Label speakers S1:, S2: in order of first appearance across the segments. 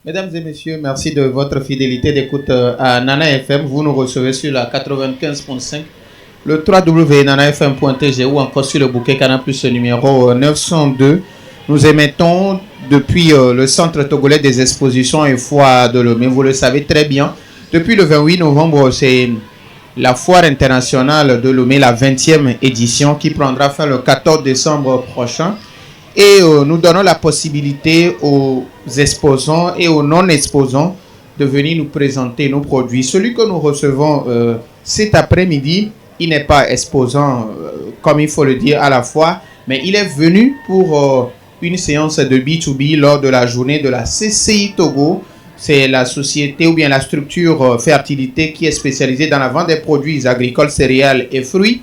S1: Mesdames et messieurs, merci de votre fidélité d'écoute à Nana FM. Vous nous recevez sur la 95.5, le www.nanafm.tg ou encore sur le bouquet Canal Plus numéro 902. Nous émettons depuis le centre togolais des expositions et foires de Lomé. Vous le savez très bien. Depuis le 28 novembre, c'est la foire internationale de Lomé, la 20e édition, qui prendra fin le 14 décembre prochain. Et nous donnons la possibilité aux exposants et aux non-exposants de venir nous présenter nos produits. Celui que nous recevons cet après-midi, il n'est pas exposant, comme il faut le dire, à la fois, mais il est venu pour une séance de B2B lors de la journée de la CCI Togo. C'est la société ou bien la structure Fertilité qui est spécialisée dans la vente des produits agricoles, céréales et fruits.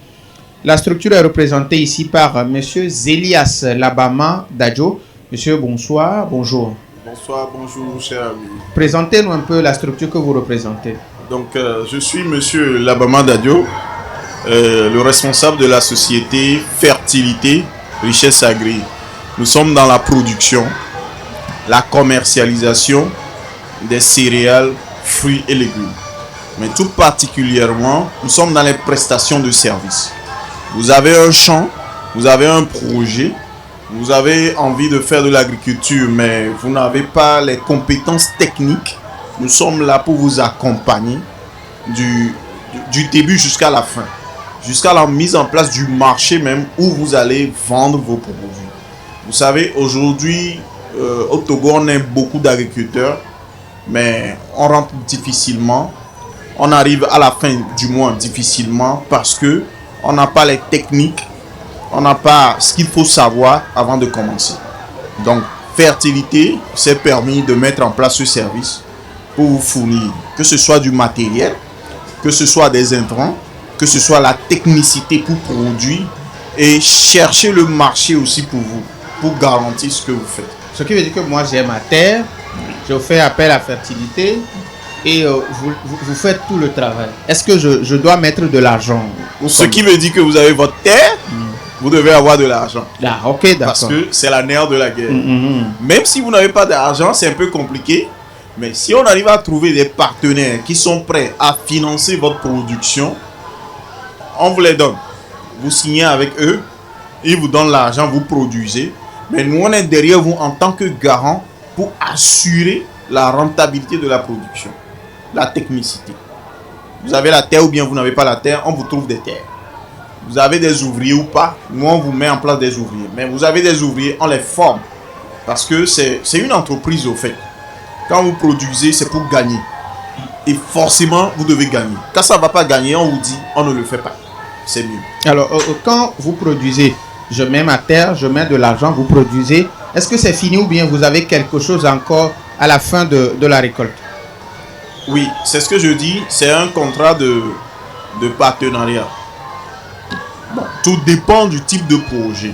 S1: La structure est représentée ici par M. Zélias Labama Dadjo. Monsieur, bonsoir, bonjour.
S2: Bonsoir, bonjour, cher ami.
S1: Présentez-nous un peu la structure que vous représentez.
S2: Donc, je suis M. Labama Dadjo, le responsable de la société Fertilité Richesse Agri. Nous sommes dans la production, la commercialisation des céréales, fruits et légumes. Mais tout particulièrement, nous sommes dans les prestations de services. Vous avez un champ, vous avez un projet, vous avez envie de faire de l'agriculture, mais vous n'avez pas les compétences techniques. Nous sommes là pour vous accompagner du début jusqu'à la fin, jusqu'à la mise en place du marché même où vous allez vendre vos produits. Vous savez, aujourd'hui, au Togo, on a beaucoup d'agriculteurs, mais on rentre difficilement. On arrive à la fin du mois difficilement parce que on n'a pas les techniques, on n'a pas ce qu'il faut savoir avant de commencer. Donc, Fertilité s'est permis de mettre en place ce service pour vous fournir, que ce soit du matériel, que ce soit des intrants, que ce soit la technicité pour produire et chercher le marché aussi pour vous, pour garantir ce que vous faites.
S1: Ce qui veut dire que moi j'ai ma terre, je fais appel à Fertilité et vous faites tout le travail. Est-ce que je dois mettre de l'argent?
S2: Ce qui veut dire que vous avez votre terre, vous devez avoir de l'argent.
S1: Ah, ok, d'accord.
S2: Parce que c'est la nerf de la guerre. Même si vous n'avez pas d'argent, c'est un peu compliqué. Mais si on arrive à trouver des partenaires qui sont prêts à financer votre production, on vous les donne. Vous signez avec eux, ils vous donnent l'argent, vous produisez. Mais nous, on est derrière vous en tant que garant pour assurer la rentabilité de la production, la technicité. Vous avez la terre ou bien vous n'avez pas la terre, on vous trouve des terres. Vous avez des ouvriers ou pas, nous on vous met en place des ouvriers. Mais vous avez des ouvriers, on les forme. Parce que c'est une entreprise au fait. Quand vous produisez, c'est pour gagner. Et forcément, vous devez gagner. Quand ça ne va pas gagner, on vous dit, on ne le fait pas. C'est mieux.
S1: Alors, quand vous produisez, je mets ma terre, je mets de l'argent, vous produisez. Est-ce que c'est fini ou bien vous avez quelque chose encore à la fin de la récolte?
S2: Oui, c'est ce que je dis. C'est un contrat de partenariat. Bon, tout dépend du type de projet.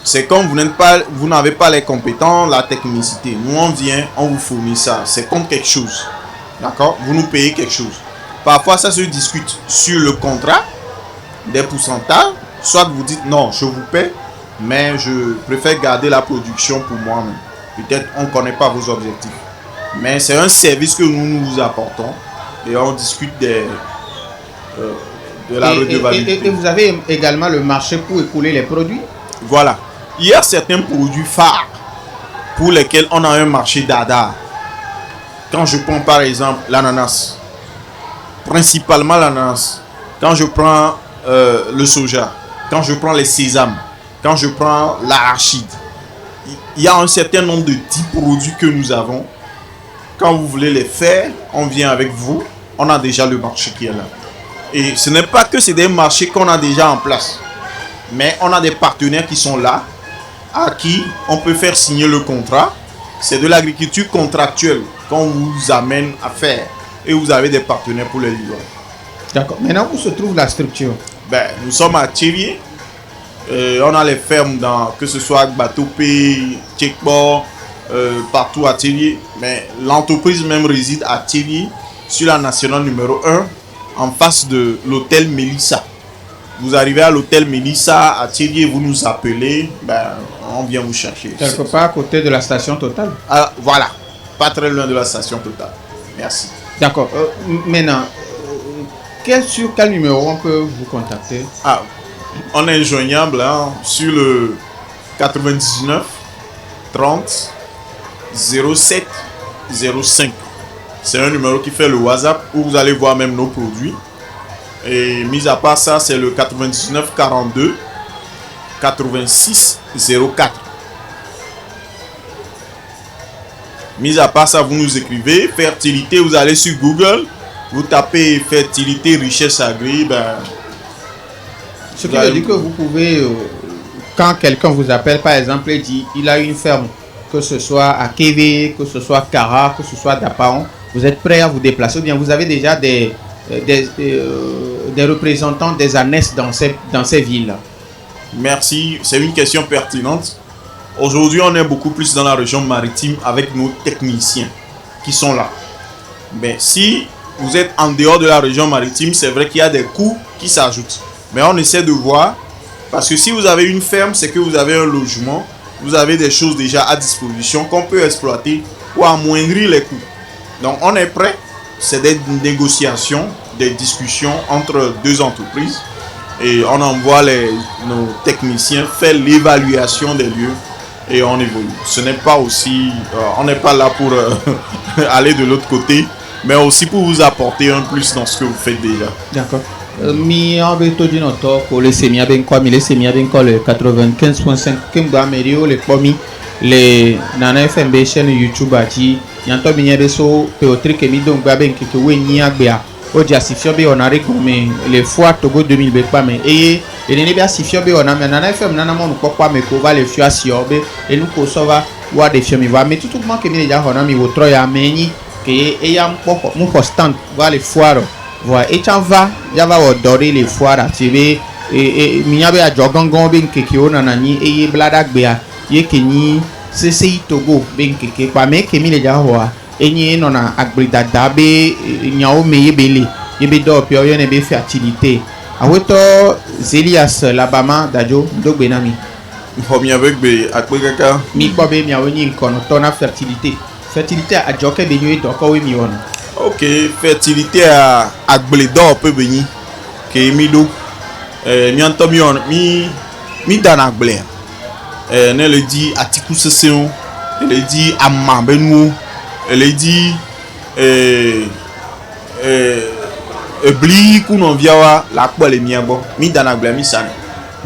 S2: C'est comme vous n'avez pas les compétences, la technicité. Nous, on vient, on vous fournit ça. C'est comme quelque chose. D'accord? Vous nous payez quelque chose. Parfois, ça se discute sur le contrat, des pourcentages. Soit vous dites non, je vous paie, mais je préfère garder la production pour moi-même. Peut-être on ne connaît pas vos objectifs. Mais c'est un service que nous vous apportons et on discute de la redevabilité.
S1: Et vous avez également le marché pour écouler les produits?
S2: Voilà. Il y a certains produits phares pour lesquels on a un marché dada. Quand je prends par exemple l'ananas, principalement l'ananas, quand je prends le soja, quand je prends les sésames, quand je prends l'arachide, il y a un certain nombre de 10 produits que nous avons. Quand vous voulez les faire, on vient avec vous. On a déjà le marché qui est là. Et ce n'est pas que c'est des marchés qu'on a déjà en place. Mais on a des partenaires qui sont là, à qui on peut faire signer le contrat. C'est de l'agriculture contractuelle qu'on vous amène à faire. Et vous avez des partenaires pour les livrer.
S1: D'accord. Maintenant, où se trouve la structure?
S2: Nous sommes à Thiévié. On a les fermes que ce soit Batopé, Tchekbo, partout à Thiévié. Mais l'entreprise même réside à Thiévié, sur la nationale numéro 1, en face de l'hôtel Mélissa. Vous arrivez à l'hôtel Mélissa à Thiévié, vous nous appelez, on vient vous chercher.
S1: Quelque part à côté de la station Total.
S2: Voilà. pas très loin de la station Total. Merci.
S1: D'accord. Maintenant, sur quel numéro on peut vous contacter?
S2: On est joignable sur le 99 30 07 05. C'est un numéro qui fait le WhatsApp où vous allez voir même nos produits. Et mis à part ça, c'est le 99 42 86 04. Mis à part ça, vous nous écrivez fertilité, vous allez sur Google, vous tapez fertilité, richesse agri.
S1: Ce qui veut dire que vous pouvez, quand quelqu'un vous appelle par exemple et dit il a une ferme, que ce soit à Kévé, que ce soit à Kara, que ce soit à Dapaon, vous êtes prêt à vous déplacer ou bien vous avez déjà des représentants des ANES dans ces villes?
S2: Merci, c'est une question pertinente. Aujourd'hui, on est beaucoup plus dans la région maritime avec nos techniciens qui sont là. Mais si vous êtes en dehors de la région maritime, c'est vrai qu'il y a des coûts qui s'ajoutent. Mais on essaie de voir, parce que si vous avez une ferme, c'est que vous avez un logement, vous avez des choses déjà à disposition qu'on peut exploiter pour amoindrir les coûts. Donc on est prêt. C'est des négociations, des discussions entre deux entreprises et on envoie nos techniciens faire l'évaluation des lieux et on évolue. Ce n'est pas aussi, on n'est pas là pour aller de l'autre côté, mais aussi pour vous apporter un plus dans ce que vous faites déjà.
S1: D'accord. Mi avete dit notre pour les semia ben quoi, mi les semia ben quoi le 95.5 kimba merio les pomi les nana FMB chaîne YouTube ati yanto mi nyebe so peotri ke mi donc ba ben ke we nyi agbea o dia sifio be onare comme les fois Togo 2000 be pa me et ne be sifio be ona me nana FM nana mo ko kwa me ko va le fio asio be et nous ko so va wa de fio mi va mais tout le monde que mi ja hona mi wo tro ya meni ke e ya mpo mu constant va le foire. Voilà, et tu vas, il va adorer les foires activées et minya be ajogongon ben keke ona nani et bladak bea ye keni CCI Togo ben keke pa me kemi le ja ho et ni nona agbrida dabe nyao meye bele yebe do pio yo ne be fertilité aweto Zelias Labama dajo ndogbe nami
S2: homi avec be akpekaka
S1: mi ko be mi awoni nkono to na fertilité a joke be nyu do ko we mi wona.
S2: Ok, fertilité à Agbeledor peut venir. Que mi do, mi entend mi dans Agble. Ne le dit à Tikou Seseon, elle le dit à Mambenou, elle le dit Bli Kounon Viawa, la quoi les miens bon, mi dans Agble mi san.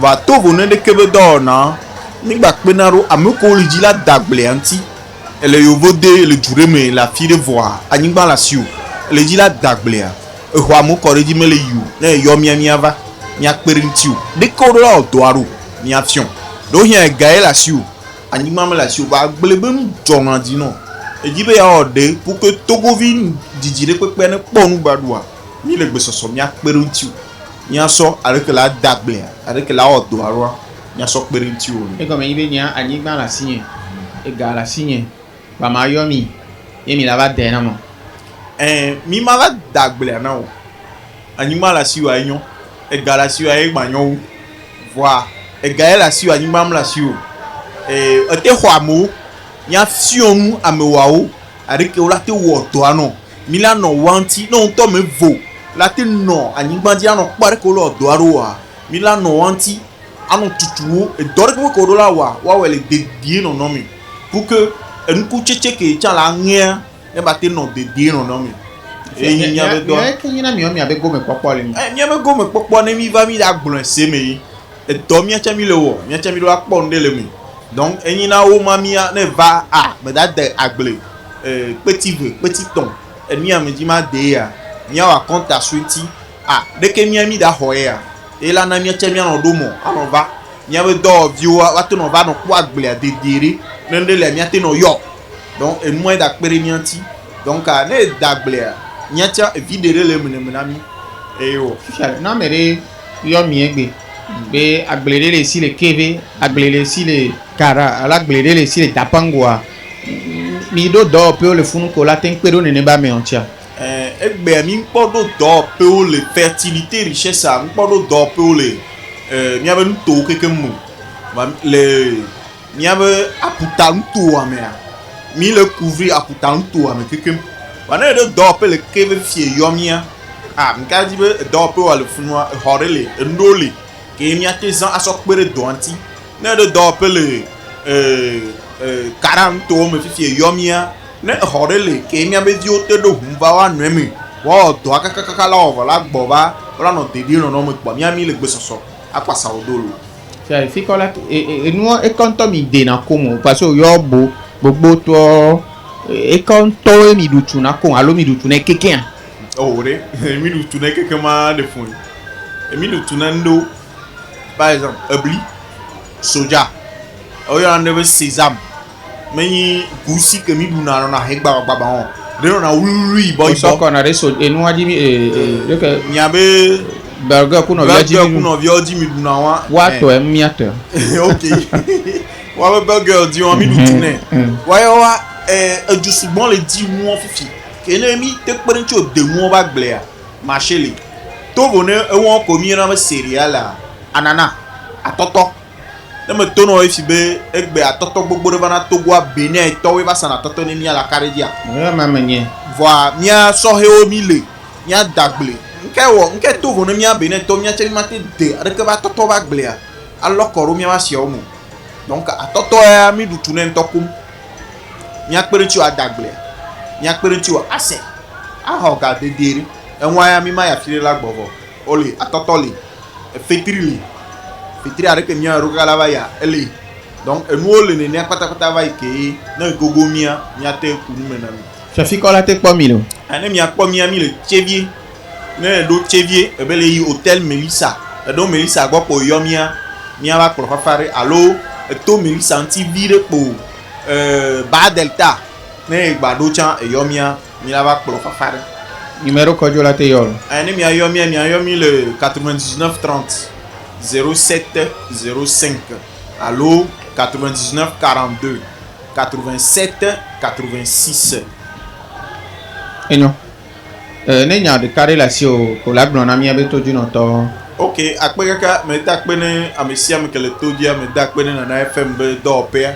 S2: Va to venir de Québedor na, mi bak benaro a me ko le dit la d'Agble anti. Elle est vodé le juré la fille de voix anigba la siou le dit la dagbléa e ho amu ko di me le yu na yo mia va mia perintiu de ko la odoaro mia fion do hia gae la siou anigba me la siou ba glebem jona di no e di be ya ode pour que Togovin didire pepe ne ponu badua mi le gbesoso mia perintiu mia so avec la dagbléa avec la odoaro mia so perintiu
S1: e comme ibe nya anigba la signe e ga la signe ba mayomi e mi lava dena mo
S2: mi mala dagbele na o anima la siwa enyo e gala siwa e gbanyo voa e gae la siwa anima la siwa te hwamo nya fionu amewa o arike o la te wo to ano mi la no wanti no to me vo la te no anima di ano pare ko lo do aro wa mi la no wanti ano tutuo e dore ko do la wa wele de die no no mi pour que en ku cheche ke cha la ngea e ba te no de die no no mi e nya be do
S1: e ke nyina mi o mi abe go me popo le
S2: nya be go me popo ne mi va mi da gbon se me e do mi cha mi le wo mi cha mi lo akpo ndele mi donc e nyina o ma mi ne va me da de agble petit ton e mi am di ma de ya mi wa konta switi de ke mi da hoya e la na mi cha mi no do mo ano va mi be do view wa to no va no kwa agble a de dire nende le miate no yo donc et moins d'acpere mianti donc ne d'agblea miatia videre le menami et yo
S1: non mais yo miegbe be agblere le si le keve agblere si le kara agblere le si le tapangwa mi do pe le funu ko la tenpero ne ba me ontia
S2: egbe mi podo do pe o le fertilité richesse a mi podo do pe o le mi ave nu to keke mu le miabe aputa ntu amea mi le couvrir à pourtant tout avec quelqu'un wana de dope le keve fie yomia ah m'ka di be dope wa le funwa horele ndole ke mi ate zan asokpere doanti ne de dope le 40 to me fie yomia ne horele ke mi abe di ote do humba wa nwemi wa do akaka la over la gboba la no te di no no me gbo mi ami le gbe soso apasa odolo
S1: fait fikola et nous et quand on idée na komo parce que yo bo gbogbo to et quand to mi dutu na kon alo mi dutu na keken
S2: oh re mi dutu na keken ma de fun e mi dutu na ndo par exemple abli soja o yo ande sésame mais gusi que mi duna na hegba baba on de na wuri boy
S1: so ko na re so e nu aji mi que
S2: nyabe
S1: burger kuno
S2: viaji mi duna
S1: wa to e miata
S2: OK wa burger di on mi dutu ne wa yo wa justement le di mu fifi ke ne mi te pere ti o de mu ba gble a marché le to bo ne e won ko mi na me cereal anana atoto ne me to no ifi be egbe atoto gbogbo de bana to gwa benin to we ba sana atoto ni mi ala kare dia
S1: ma menye
S2: voi mi a so he o mi le mi a dagble nke to bo ne mi a benin to mi a che mi mate de re ke ba atoto ba gble a alokoro mi ba si o mu donc atoto ya mi du tunen to kum mi akpere ti o adagble mi akpere ti o ase a ho ga dedere enwa ya mi ma ya fire la gbovo ole atoto le fetri areke mi a roga la ba ya ele donc enu ole ne pata ba ike na gogo mi ate kunu mena mi
S1: Chafi kola te kwa milo
S2: ane mi akpo mi le chevier ne do chevier e be le yi hotel Melissa e do Melissa gbo po yo mi ba klo fafare allo to Melissa anti vire po ba delta ne gbado chan e yo mi la ba klo fafare
S1: numéro kojo la te yo
S2: ane mi ayo mi le 99 30 07 05 allo 99 42 87 86
S1: enyo ne nya de kare la si o ko la gbon na mi abeto ju no to
S2: OK akpekaka me takpe ne amesia me kele to dia me dakpe ne na FM be do pe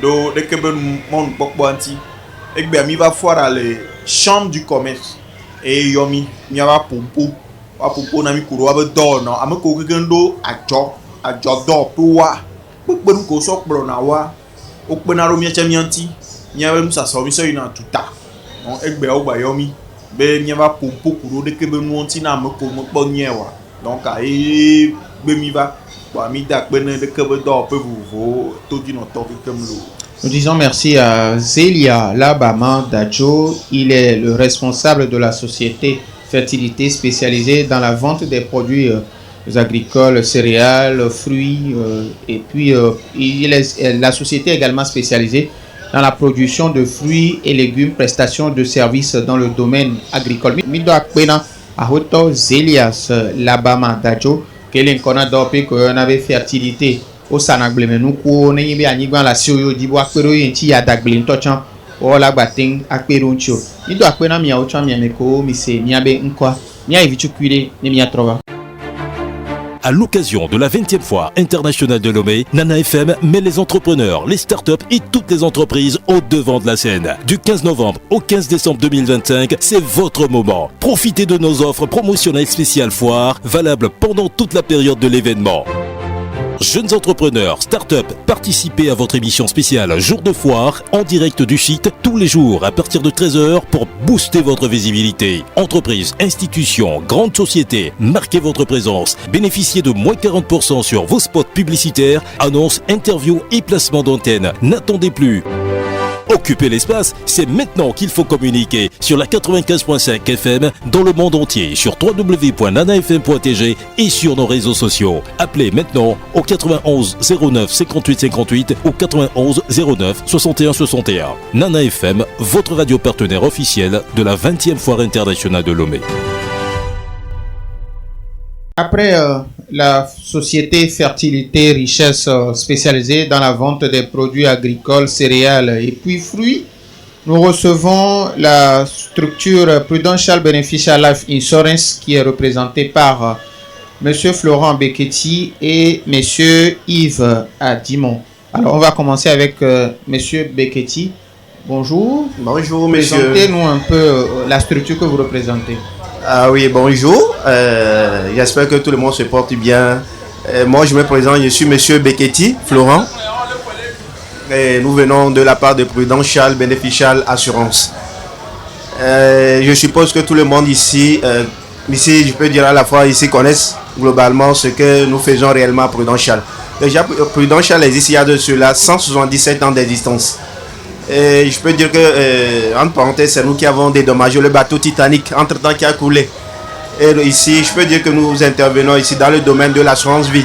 S2: do de ke be mon pokpo anti egbe ami va foire le chambre du commerce e yomi mi aba pompo na mi kuro abe do no ameko kekendo ajo do puwa pokpo ko so kpro na wa o pe na ro mi eche mi anti mi aba musa so mi so ina tuta on egbe o gba yomi be mi aba pompo kuro de ke be nu anti na ameko mo po nyewa donc ai be mi va ba mi dakpe ne de ke be do pe vuvo to di no to ke mlo.
S1: Nous disons merci à Zelia Labama Dadjo. Il est le responsable de la société Fertilité spécialisée dans la vente des produits agricoles, céréales, fruits. Et puis, la société est également spécialisée dans la production de fruits et légumes, prestations de services dans le domaine agricole. Mido akpena ahoto Zelias Labama Dadjo. Quel qu'on dope qu'on avait fertilité. O sanagble menu ko ne yibe anyigba la si oyo dibo akpero yin ti ya dagble ntochan o la gbatin akpero ncho ni do akpena mi o chan mi ameko mi se mi abe nkwa mi a evitu kwire ne mi atrova.
S3: À l'occasion de la 20e foire internationale de Lomé, Nana FM met les entrepreneurs, les startups et toutes les entreprises au devant de la scène. Du 15 novembre au 15 décembre 2025, c'est votre moment. Profitez de nos offres promotionnelles spéciales foire, valables pendant toute la période de l'événement. Jeunes entrepreneurs, start-up, participez à votre émission spéciale Jour de foire en direct du site tous les jours à partir de 13h pour booster votre visibilité. Entreprises, institutions, grandes sociétés, marquez votre présence. Bénéficiez de moins 40% sur vos spots publicitaires, annonces, interviews et placements d'antenne. N'attendez plus. Occupez l'espace, c'est maintenant qu'il faut communiquer sur la 95.5 FM dans le monde entier, sur www.nanafm.tg et sur nos réseaux sociaux. Appelez maintenant au 91 09 58 58 ou 91 09 61 61. Nana FM, votre radio partenaire officiel de la 20e foire internationale de Lomé.
S1: Après la société Fertilité Richesse spécialisée dans la vente des produits agricoles, céréales et puis fruits, nous recevons la structure Prudential Beneficial Life Insurance qui est représentée par Monsieur Florent Beketti et Monsieur Yves Adimon. Alors on va commencer avec Monsieur Beketti. Bonjour.
S4: Bonjour, monsieur.
S1: Présentez-nous un peu la structure que vous représentez.
S4: Ah oui, bonjour. J'espère que tout le monde se porte bien. Moi, je me présente, je suis monsieur Beketi, Florent. Et nous venons de la part de Prudential Beneficial Assurance. Je suppose que tout le monde ici, je peux dire à la fois ici, connaissent globalement ce que nous faisons réellement à Prudential. Déjà, Prudential existe il y a de cela 177 ans d'existence. Et je peux dire que, entre parenthèses, c'est nous qui avons dédommagé le bateau Titanic, entre-temps qui a coulé. Et ici, je peux dire que nous intervenons ici dans le domaine de l'assurance vie.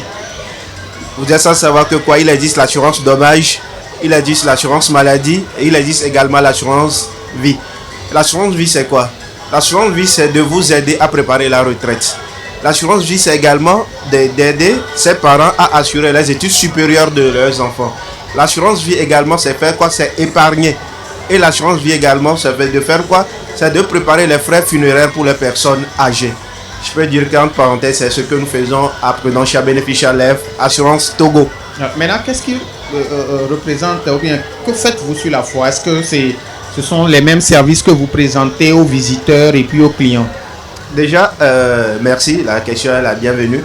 S4: Vous êtes sans savoir que quoi, il existe l'assurance dommage, il existe l'assurance maladie et il existe également l'assurance vie. L'assurance vie, c'est quoi? L'assurance vie, c'est de vous aider à préparer la retraite. L'assurance vie, c'est également d'aider ses parents à assurer les études supérieures de leurs enfants. L'assurance vie également, c'est faire quoi? C'est épargner. Et l'assurance vie également, ça fait de faire quoi? C'est de préparer les frais funéraires pour les personnes âgées. Je peux dire qu'entre parenthèses, c'est ce que nous faisons à Prudential Beneficial Life Assurance Togo.
S1: Maintenant, qu'est-ce qui représente, ou bien que faites-vous sur la foire? Est-ce que ce sont les mêmes services que vous présentez aux visiteurs et puis aux clients?
S4: Déjà, merci, la question est la bienvenue.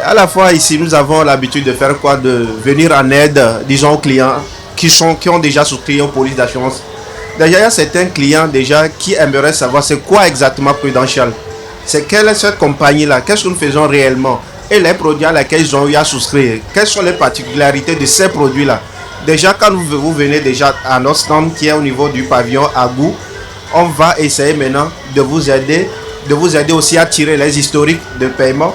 S4: À la fois ici, nous avons l'habitude de faire quoi? De venir en aide, disons, aux clients qui ont déjà souscrit aux polices d'assurance. Déjà, il y a certains clients déjà qui aimeraient savoir c'est quoi exactement Prudential. C'est quelle est cette compagnie-là? Qu'est-ce que nous faisons réellement? Et les produits à lesquels ils ont eu à souscrire. Quelles sont les particularités de ces produits-là? Déjà, quand vous venez déjà à notre stand qui est au niveau du pavillon à Gou, on va essayer maintenant de vous aider aussi à tirer les historiques de paiement,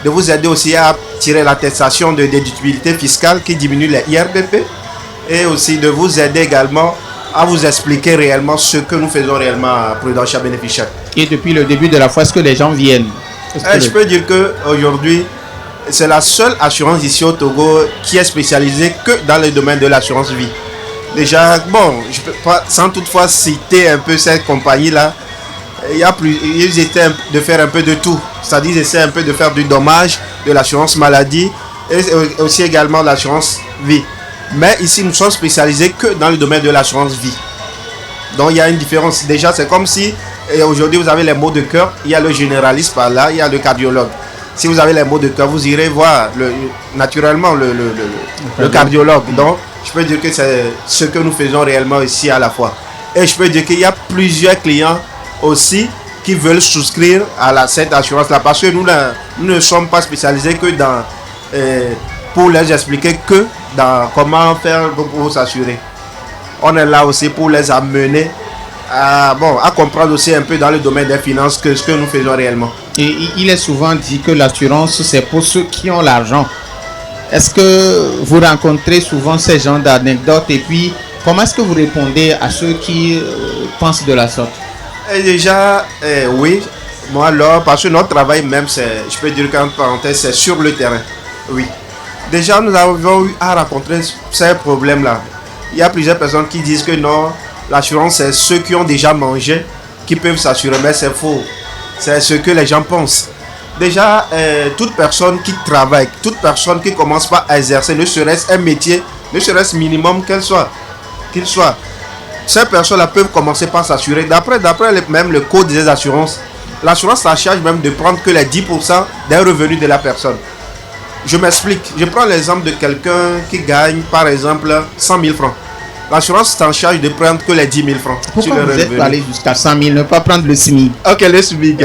S4: de vous aider aussi à tirer l'attestation de déductibilité fiscale qui diminue les IRPP et aussi de vous aider également à vous expliquer réellement ce que nous faisons réellement à Prudential Beneficial.
S1: Et depuis le début de la fois, est-ce que les gens viennent?
S4: Je peux dire qu'aujourd'hui, c'est la seule assurance ici au Togo qui est spécialisée que dans le domaine de l'assurance vie. Déjà, bon, je peux pas, sans toutefois citer un peu cette compagnie-là, ils essaient de faire un peu de tout. C'est-à-dire ils essaient un peu de faire du dommage, de l'assurance maladie et aussi également de l'assurance vie. Mais ici, nous sommes spécialisés que dans le domaine de l'assurance vie. Donc, il y a une différence. Déjà, c'est comme si aujourd'hui, vous avez les maux de cœur. Il y a le généraliste par là, il y a le cardiologue. Si vous avez les maux de cœur, vous irez voir naturellement le cardiologue. Donc, je peux dire que c'est ce que nous faisons réellement ici à la fois. Et je peux dire qu'il y a plusieurs clients aussi qui veulent souscrire à cette assurance-là. Parce que nous ne sommes pas spécialisés que dans... pour les expliquer que dans comment faire pour s'assurer. On est là aussi pour les amener à comprendre aussi un peu dans le domaine des finances ce que nous faisons réellement.
S1: Et il est souvent dit que l'assurance, c'est pour ceux qui ont l'argent. Est-ce que vous rencontrez souvent ces genres d'anecdotes? Et puis, comment est-ce que vous répondez à ceux qui pensent de la sorte?
S4: Et déjà, oui. Moi, alors, parce que notre travail même, je peux dire qu'en parenthèse, c'est sur le terrain. Oui. Déjà, nous avons eu à rencontrer ces problèmes-là. Il y a plusieurs personnes qui disent que non, l'assurance, c'est ceux qui ont déjà mangé qui peuvent s'assurer, mais c'est faux. C'est ce que les gens pensent. Déjà, toute personne qui travaille, toute personne qui commence pas à exercer, ne serait-ce un métier, ne serait-ce minimum qu'il soit, ces personnes-là peuvent commencer par s'assurer. D'après même le code des assurances, l'assurance ça charge même de prendre que les 10% des revenus de la personne. Je m'explique. Je prends l'exemple de quelqu'un qui gagne, par exemple, 100 000 francs. L'assurance s'en charge de prendre que les 10 000 francs.
S1: Pourquoi vous êtes allé jusqu'à 100 000, ne pas prendre le SMIC?
S4: Ok, le SMIC.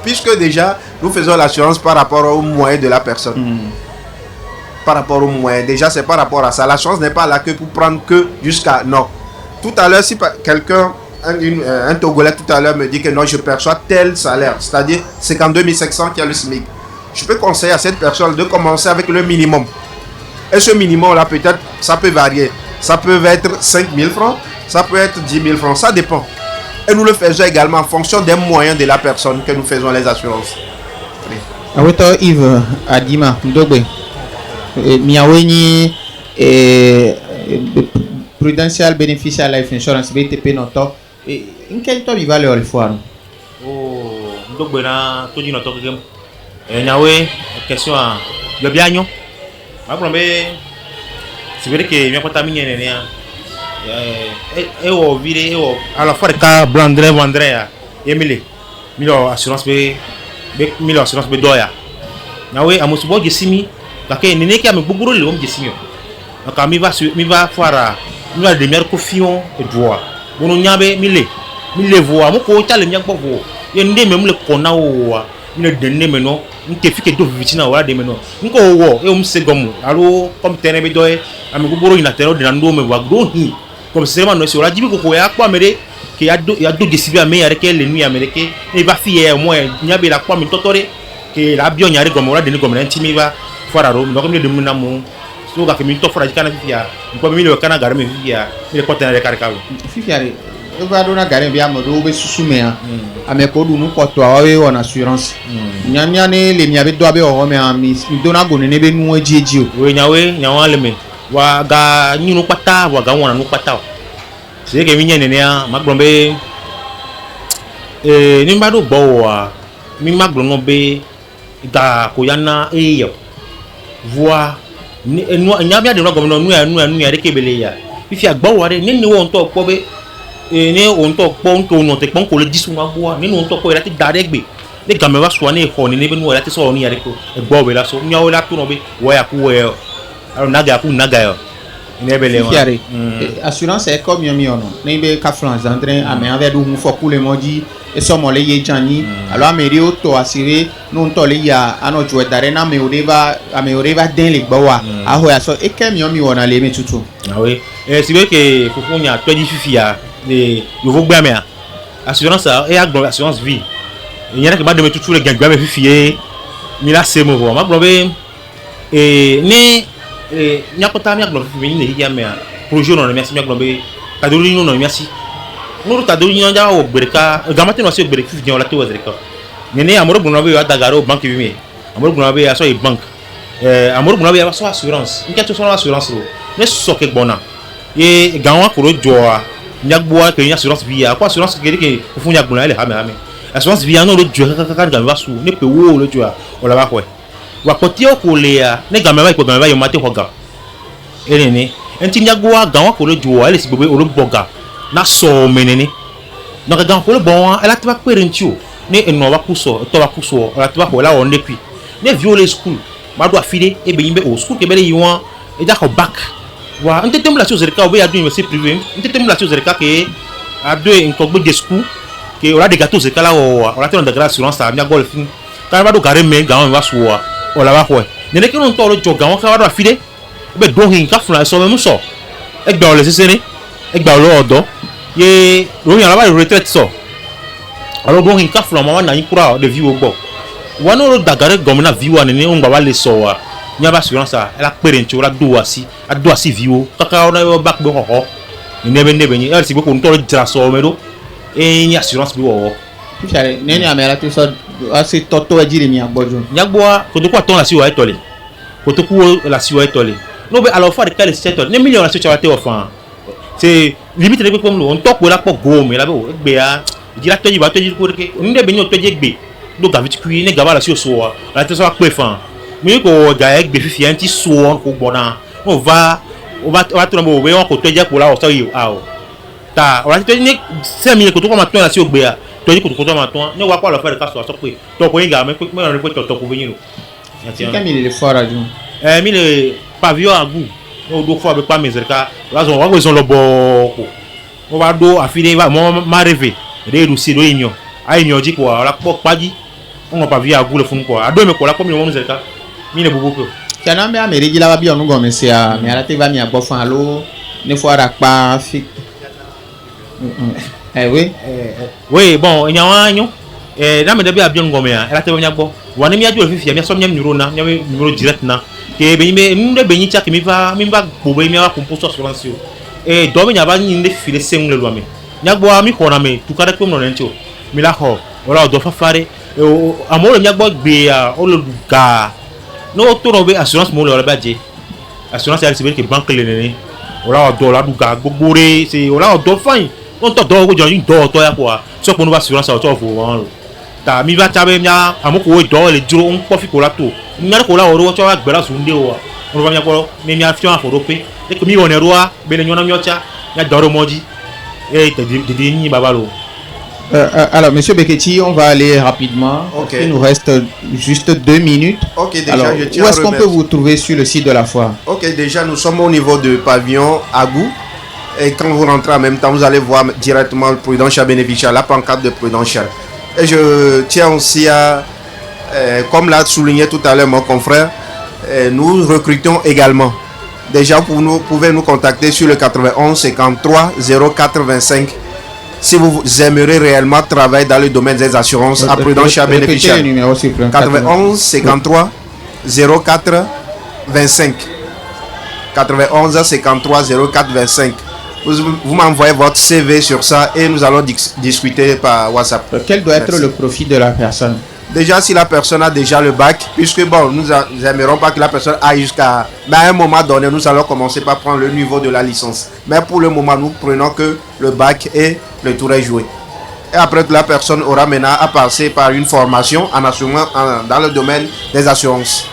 S4: Puisque déjà, nous faisons l'assurance par rapport aux moyens de la personne. Par rapport aux moyens. Déjà, c'est par rapport à ça. L'assurance n'est pas là que pour prendre que jusqu'à... Non. Tout à l'heure, si quelqu'un, un Togolais tout à l'heure me dit que non, je perçois tel salaire, c'est-à-dire 52 500 qui a le SMIC. Je peux conseiller à cette personne de commencer avec le minimum. Et ce minimum-là, peut-être, ça peut varier. Ça peut être 5 000 francs, ça peut être 10 000 francs, ça dépend. Et nous le faisons également en fonction des moyens de la personne que nous faisons les assurances.
S1: Oui. Yves Adima Ndogbe, Miaweni Prudential Beneficial Life Insurance BTP Noto. Quel temps il va le faire?
S5: Oh, Ndogbe na to di noto kegem. Nyawe question a le bianyo. Ma prombe c'est vrai que bien contaminer o vire o ala fare ka blandre vandrea emile milo assurance be milo assurance be doya nawe amusubo jesimi kake nene ki am gbogoro le om jesimi aka mi va fara mi va de mer confiant et droit bono nyabe mile voa mo ko tale mi agbo vo ye nde me mle kona o wa ne de ne me no nke fike do vitina wala de me no nko wo e um se gomu alo comme terrain be doye am gbogoro ina terrain de ndo me wa gro hi comme c'est vraiment no se wala jibi ko ya kwa mere que ya do décider mais avec les nuits américaines il va fier moi nyabe la kwa mi totore que la bio nyari gomu wala de ni gomu ntimi va fara ro donc mi de mu na mu so ga ke mi to fara jikana fia ko mi le kana gar me fia mi ko tena le karikawo
S1: fia e va dona gare bia mo do be susumea ame ko du nu ko to awe on assurance nyanya ne le nyabe do abe o me ami dona go ne be nu ejeji o
S5: we nyawe nyawa le me wa ga nyinu pata wa ga wona nu pata c'est que mi nyane ne a maglombe ni mbado bo wa mi maglombe be ga ko yana eyo voix ni nyabia de no go nu ya de kebele ya fi agbo wa de ni won to po be ni on to po nko no te pon ko le disu wa bo ni on to po ira ti dare gbe le game wa so ni ho ni be nu ira ti so ni ya de ko egbo be la so nya o la tu no be wo ya ku we aro naga yo ni ebele wa
S1: assurance est comme yomi ono ni be ka France andrin ame ave du mu fo ku le moji e so mo le ye jani alors ameri o to assuré non to le ya ano jo dare na me oreva den le gbo wa aho ya so e kem yomi wona le mi tutu
S5: ah oui si be ke fufunya to di fifia de nouveau gba me assurance e agbo assurance vie yera ke ba de me tutu le gba me fifie mi la se mo vo ma globe ni nyakota mi agbo fifie ni ya me projet non merci mi agbo kadori non merci no ta do nyo ja o bereka gamate no se bereka fi la to wazreka ngene amoro guna be adagaro bank bi me amoro guna be aso e bank amoro guna be aso assurance nke to so assurance ro ne so ke gbona ye ganwa ko ro joa nyagbo ke nya assurance bi ya ko assurance ke fun nya gbona le ha me assurance bi ya no ro jo ka ga su ne pe wo lo joa o la ba ko wa ko ti o ko le ya ne ga me ba yo mate ho ga ene ni enti nyagbo ganwa ko ro joa ele si gbogbo o ro boga na so menene no ga gan ko le bon ela ti ba pere ntio ne eno wa kuso to wa kuso ela ti ba ko la on depuis ne viole school ma do afide e be yimbe o school ke bele yiwon e ja ko back wa ntetem la chose reka o be ya do université privé ntetem la chose reka ke a do en ko gbe school ke o la de gâteaux reka la o la te on de grâce assurance a mi agol fin ka ba do gare me ga on wa so o la ba ko ne ke non to lo jo ga on ka ba do afide e be do hin ka funa so me mu so e gba o le sesere e gba o lo odo ye romi ala ba retraite so alo bon hin ka funa mama na yin kura de vie o gbo wa no dagare gomina vie wa ni on gba ba le so wa nya ba assurance ela pere nti ora do asi vie o kaka ona yo back be ho ni nebe ni el si be ko nto jira so me do e ni assurance bi wo
S1: fare neni amela ti so asi toto ejire mi agbojo
S5: nyagbo ko to ko ton la si wa etole ko to ku la si wa etole no be alors fa de kale setole ne million la si cha te ofan c'est limite le comme on to ko la po go me la be o gbe ya jira to yi ba to yi ko ke ni de be ni o to je gbe do gaviti ku ni gaba la si o so wa la te so pa pe fan mi ko ga e gbe fifi anti so ko gbona o va to mo we won ko to je ko la o so yi a o ta o la to ni 5 minutes ko to ma to la si o gbe ya to yi ko to ma to ni wa pa lo fa de ka so pe to ko yin ga me ri pe to ko be yin o
S1: Camille le fora ju
S5: mi le pavillon à goût o do fo be pa mezerka la zo wa go zo lo bo ko o ba do afide va mo ma rêver re du si do inyo a inyo ji ko la po paji on pavillon à goût le fun ko ado me ko la ko mi mo mezerka mi le bubu ko
S1: kana me amerigi la ba bi onu go me se a me ara te va mi agbo fan alo ne fora pa fi
S5: oui bon nya wa nyo na me de bi abion go me a ara te va mi agbo wa ne mi aju le fifi mi so mi numero na mi numero direct na ke be yimbe nde be nyicha ke mi va bo be mi wa composer assurance yo do me nya ba nyi nde file sem le lo me nya gbo mi ko na me tu kare pe mo no ntio mi la ho ora do fa fare amoro nya gbo gbe ya o lo duga no to no be assurance mo le ba je assurance ya se be ke bank le ni ora do la duga gbogbo re se ora do fine on to do go jo yin do to ya ko so ko no assurance o to fo won ta mi va tabe nya amoko do le duro on po fi ko la to nyare ko la oro cho agbera sunde o ro ba nya ko me mi afion aforo pe e ko mi won ero a be le nyona mi ocha il y a Doromodi et Dédéni Babalo.
S1: Alors, Monsieur Beketi, on va aller rapidement.
S4: Ok.
S1: Il nous reste juste 2 minutes.
S4: Ok, déjà,
S1: Alors,
S4: je tiens
S1: où
S4: à
S1: est-ce qu'on
S4: remercier.
S1: peut vous trouver sur le site de la foire?
S4: Ok, déjà, nous sommes au niveau de pavillon Agou. Et quand vous rentrez en même temps, vous allez voir directement le Prudential bénéficiaire, la pancarte de Prudential. Et je tiens aussi à, comme l'a souligné tout à l'heure mon confrère, nous recrutons également. Déjà, vous pouvez nous contacter sur le 91 53 04 25 si vous aimeriez réellement travailler dans le domaine des assurances à Prudential
S1: Répétez
S4: bénéficiaire.
S1: le numéro, s'il vous plaît.
S4: 91 53 04 25. 91 53 04 25. Vous m'envoyez votre CV sur ça et nous allons discuter par WhatsApp.
S1: Quel doit être
S4: Merci.
S1: le profit de la personne?
S4: Déjà, si la personne a déjà le bac, puisque bon, nous n'aimerons pas que la personne aille jusqu'à... Mais à un moment donné, nous allons commencer par prendre le niveau de la licence. Mais pour le moment, nous prenons que le bac et le tour est joué. Et après, la personne aura maintenant à passer par une formation en assurance dans le domaine des assurances.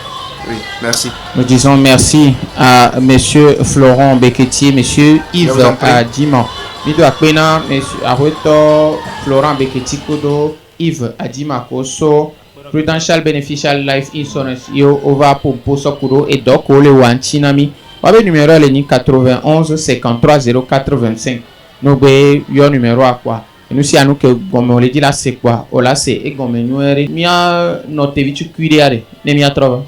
S4: Oui, merci.
S1: Nous disons merci à Monsieur Florent Beketi, Monsieur
S4: Je
S1: Yves
S4: vous en prie.
S1: Adima. Mido Akpena, Monsieur Arweto, Florent Beketi Kodo, Yves Adima Koso, Prudential Beneficial Life Insurance, Yo Ova Pompo Sokudo et Doc Ole Wanchinami. Wabe numéro est 91 53 04 25. Nous be yo numéro à quoi? Et nous si à nous que comme on le dit là c'est quoi? Oh là c'est et comme nous mia note vitu cuiriare ne mia trova.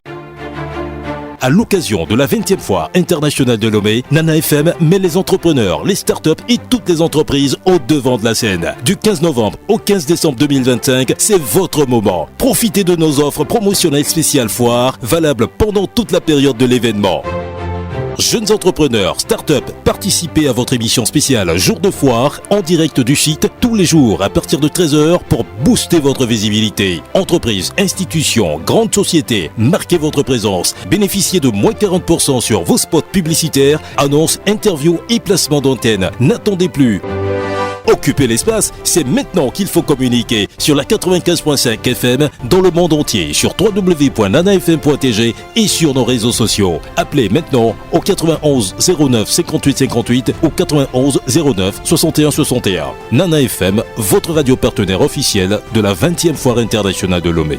S3: À l'occasion de la 20e foire internationale de Lomé, Nana FM met les entrepreneurs, les startups et toutes les entreprises au devant de la scène. Du 15 novembre au 15 décembre 2025, c'est votre moment. Profitez de nos offres promotionnelles spéciales foire, valables pendant toute la période de l'événement. Jeunes entrepreneurs, start-up, participez à votre émission spéciale Jour de foire en direct du site tous les jours à partir de 13h pour booster votre visibilité. Entreprises, institutions, grandes sociétés, marquez votre présence. Bénéficiez de moins 40% sur vos spots publicitaires, annonces, interviews et placements d'antenne. N'attendez plus. Occupez l'espace, c'est maintenant qu'il faut communiquer sur la 95.5 FM dans le monde entier sur www.nanafm.tg et sur nos réseaux sociaux. Appelez maintenant au 91 09 58 58 ou 91 09 61 61. Nana FM, votre radio partenaire officiel de la 20e foire internationale de Lomé.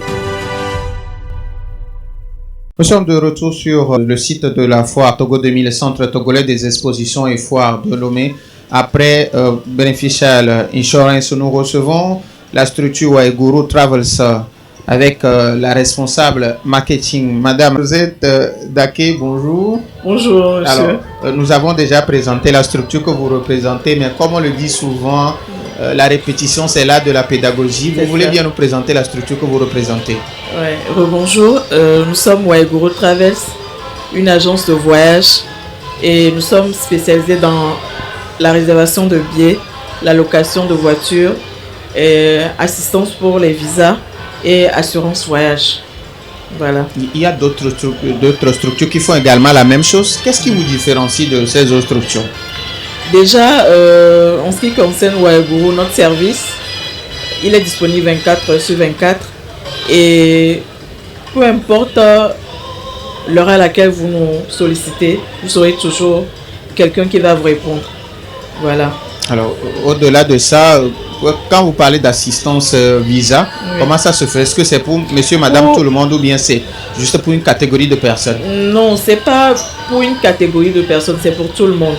S1: Nous sommes de retour sur le site de la foire Togo 2000, Centre togolais des expositions et foires de Lomé. Après Beneficial Insurance, nous recevons la structure Waiguru Travels avec la responsable marketing, Madame Rosette Dake. Bonjour.
S6: Bonjour, monsieur.
S1: Alors, nous avons déjà présenté la structure que vous représentez, mais comme on le dit souvent, la répétition, c'est là de la pédagogie. Vous voulez bien nous présenter la structure que vous représentez?
S6: Ouais, rebonjour. Nous sommes Waiguru Travels, une agence de voyage, et nous sommes spécialisés dans la réservation de billets, la location de voitures, et assistance pour les visas et assurance voyage. Voilà.
S1: Il y a d'autres structures qui font également la même chose. Qu'est-ce qui vous différencie de ces autres structures?
S6: Déjà, en ce qui concerne Waiguru, notre service, il est disponible 24 heures sur 24 et peu importe l'heure à laquelle vous nous sollicitez, vous aurez toujours quelqu'un qui va vous répondre. Voilà.
S1: Alors, au-delà de ça, quand vous parlez d'assistance visa,
S6: Oui.
S1: comment ça se fait? Est-ce que c'est pour monsieur, madame,
S6: Pour-
S1: tout le monde ou bien c'est juste pour une catégorie de personnes?
S6: Non, c'est pas pour une catégorie de personnes, c'est pour tout le monde.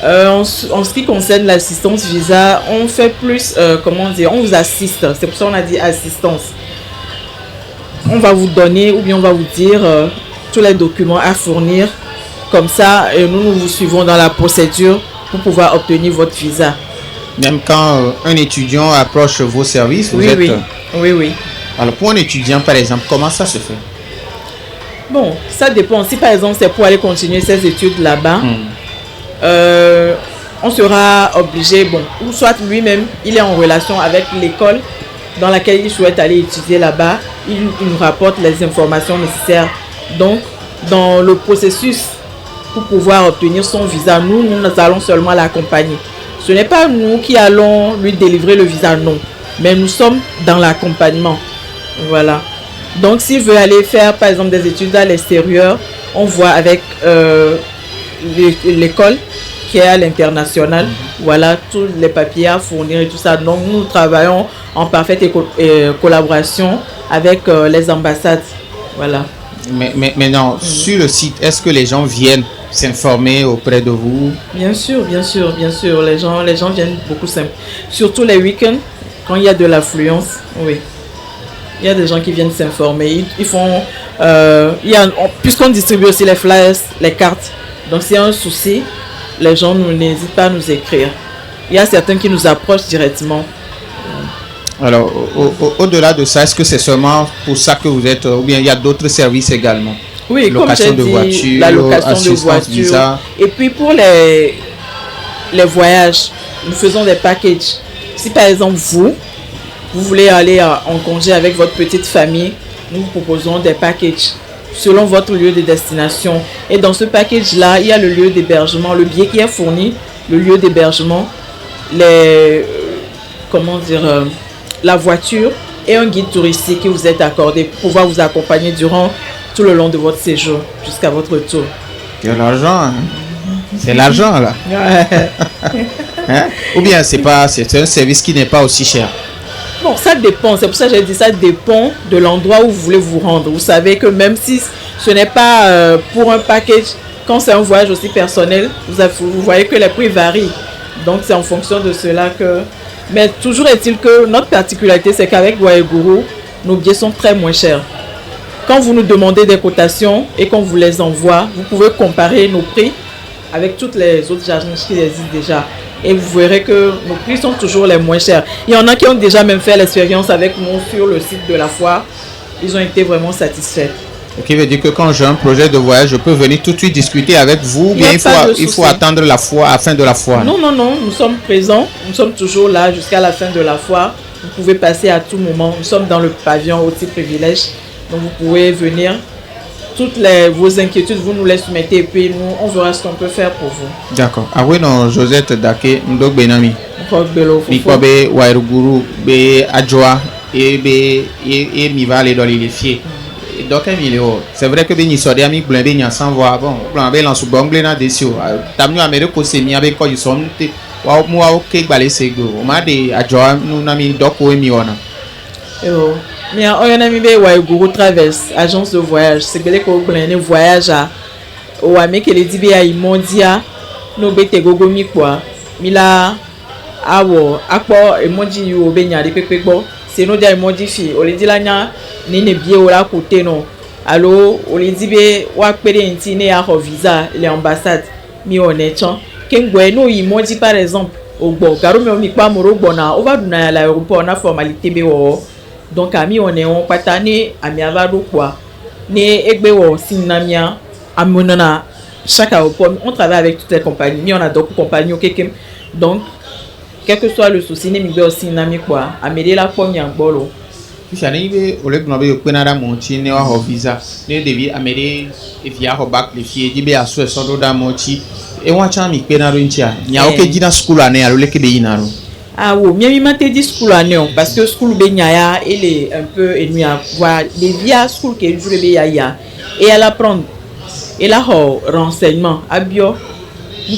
S6: En ce qui concerne l'assistance visa, on fait plus, comment dire, on vous assiste. C'est pour ça qu'on a dit assistance. On va vous donner ou bien on va vous dire tous les documents à fournir. Comme ça, nous vous suivons dans la procédure pour pouvoir obtenir votre visa.
S1: Même quand un étudiant approche vos services, vous
S6: Oui,
S1: êtes...
S6: oui. Oui, oui.
S1: Alors, pour un étudiant, par exemple, comment ça se fait?
S6: Bon, ça dépend. Si par exemple c'est pour aller continuer ses études là-bas, on sera obligé, bon, ou soit lui-même, il est en relation avec l'école dans laquelle il souhaite aller étudier là-bas, il nous rapporte les informations nécessaires. Donc, dans le processus pour pouvoir obtenir son visa, nous allons seulement l'accompagner. Ce n'est pas nous qui allons lui délivrer le visa, non, mais nous sommes dans l'accompagnement. Voilà. Donc, s'il veut aller faire, par exemple, des études à l'extérieur, on voit avec l'école qui est à l'international. Voilà, tous les papiers à fournir et tout ça. Donc, nous travaillons en parfaite collaboration avec les ambassades. Voilà.
S1: Mais non, sur le site, est-ce que les gens viennent s'informer auprès de vous?
S6: Bien sûr, bien sûr, bien sûr. Les gens viennent beaucoup simple. Surtout les week-ends, quand il y a de l'affluence, oui. Il y a des gens qui viennent s'informer. Ils font... puisqu'on distribue aussi les flyers, les cartes. Donc, s'il y a un souci, les gens n'hésitent pas à nous écrire. Il y a certains qui nous approchent directement.
S1: Alors, au-delà de ça, est-ce que c'est seulement pour ça que vous êtes... Ou bien il y a d'autres services également?
S6: Oui,
S1: location
S6: comme j'ai dit,
S1: voiture,
S6: la location de voiture.
S1: Visa.
S6: Et puis pour les voyages, nous faisons des packages. Si par exemple vous voulez aller en congé avec votre petite famille, nous vous proposons des packages selon votre lieu de destination. Et dans ce package-là, il y a le lieu d'hébergement, le billet qui est fourni, le lieu d'hébergement, la voiture et un guide touristique qui vous est accordé pour pouvoir vous accompagner durant tout le long de votre séjour jusqu'à votre retour.
S1: Il y a l'argent, hein? C'est l'argent là. Hein? Ou bien c'est un service qui n'est pas aussi cher?
S6: Bon, ça dépend. C'est pour ça que j'ai dit ça dépend de l'endroit où vous voulez vous rendre. Vous savez que même si ce n'est pas pour un package, quand c'est un voyage aussi personnel, vous voyez que les prix varient. Donc c'est en fonction de cela que... Mais toujours est-il que notre particularité, c'est qu'avec Waiguru, nos billets sont très moins chers. Quand vous nous demandez des cotations et qu'on vous les envoie, vous pouvez comparer nos prix avec toutes les autres agences qui existent déjà. Et vous verrez que nos prix sont toujours les moins chers. Il y en a qui ont déjà même fait l'expérience avec nous sur le site de la foire. Ils ont été vraiment satisfaits.
S1: Ce qui veut dire que quand j'ai un projet de voyage, je peux venir tout de suite discuter avec vous, bien il faut attendre la fin de la foire.
S6: Non, nous sommes présents, nous sommes toujours là jusqu'à la fin de la foire. Vous pouvez passer à tout moment. Nous sommes dans le pavillon Oti Privilège. Donc vous pouvez venir. Toutes vos inquiétudes, vous nous les soumettez et puis nous, on verra ce qu'on peut faire pour vous.
S1: D'accord. Ah oui, non, Josette Dake, Ndok Benami. Mikwabe, Wairuguru, Be Adjoa, et Miva, les dolly les fiers. Donc, c'est vrai que ben histoire ami blin ben sans voir bon blin ben lançu bon blin na desio tamnu amérique ko semi avec quoi ils sont wa moi OK balé sego o ma de adjoa nous na mi doko mi ona
S6: mais on a mis be Waiguru Traverse agence de voyage c'est que ko blin voyage à o ami que les dibe a imondia no bete gogo mi quoi mi la awo akpo emoji yo be nya de pepe gbo c'est no dia emoji fi o le dilanya ni ne bien au la côté non allo o le dibe wa pere nti ne a visa les ambassades mi honnêtement kengwe no emoji par exemple ogbo garo mi pa moro gbo na over du na l'aéroport na formalité be wo donc ami on est on patane ami avado quoi ne egbe wo sinamia amonana chaque aéroport on travaille avec toutes les compagnies mi on a d'autres compagnies OK donc quel que soit le souci ne mi be aussi nami quoi amede la pogne en bolo
S1: Fishani be ole gnobe yo penara monti ne wa visa ne devi amede e via ho back le fie dibe aso so do da monti e wa cha mi penaro ntia nya o ke jina school ane alo le ke be yinaro
S6: ah wo mi mate di school ane parce que school be nyaya il est un peu ennuyé à voir les via school que jure be ya et elle apprendre et là ho renseignement abio